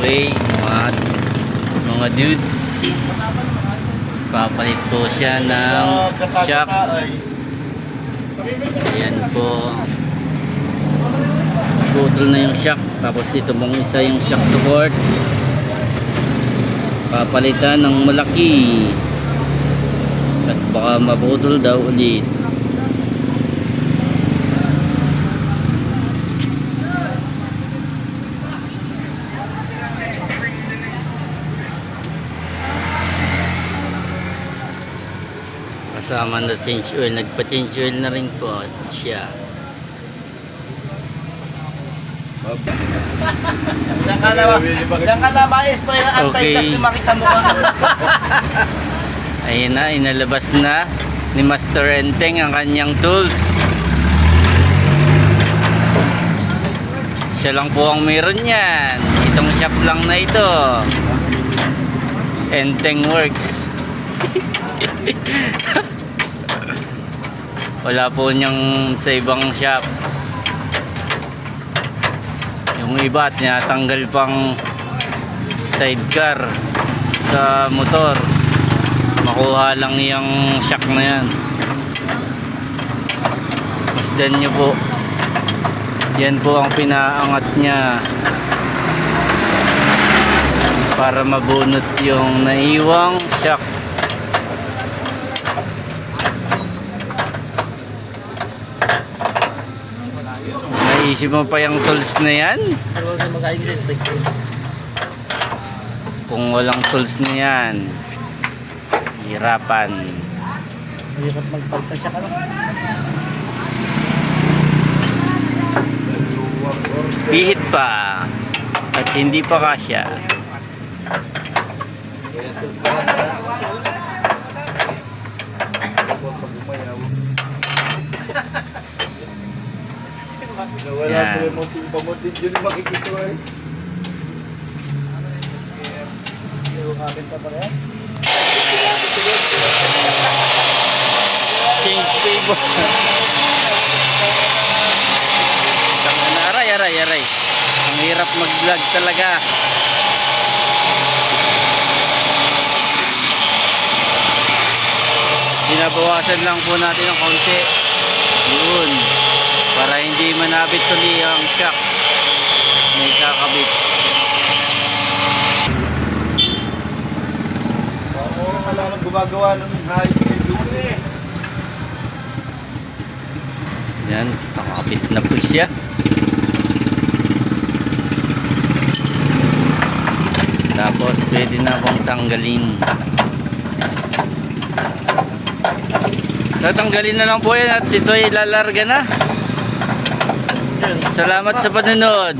Okay, mga dudes, papalit po siya ng shock. Ayan po, putol na yung shock. Tapos ito mong isa yung shock support, papalitan ng malaki at baka maputol daw ulit. Kasama na change oil, nagpa-change oil na rin po siya. Diyan ka na ma-spray na antay kasi makik sa mukha. Ayun na, inalabas na ni Master Enteng ang kanyang tools. Siya lang po ang meron yan. Itong shop lang na ito, Enteng Works. Wala po niyang sa ibang shop. Yung iba tinatanggal pang sidecar sa motor, makuha lang yung shock na yan. Masdan nyo po, yan po ang pinaangat niya para mabunot yung naiwang shock. Naisip mo pa yung tools na yan? Kung walang tools na yan, hirapan. Hirap magpalta siya ka lang. Pihit pa at hindi pa kasya. Wala po yung pamutid yun yung makikita eh. Change table. Aray. Ang hirap mag-vlog talaga. Binabawasan lang po natin ng konti. Yun. Para hindi manabit tuloy ang shock. May kakabit. Oo, wala nang gumagawa ng high speed. Yan, nakakabit na po siya. Tapos pwede na akong tanggalin. Tatanggalin na lang po yan at ito ay lalarga na. Salamat sa panonood.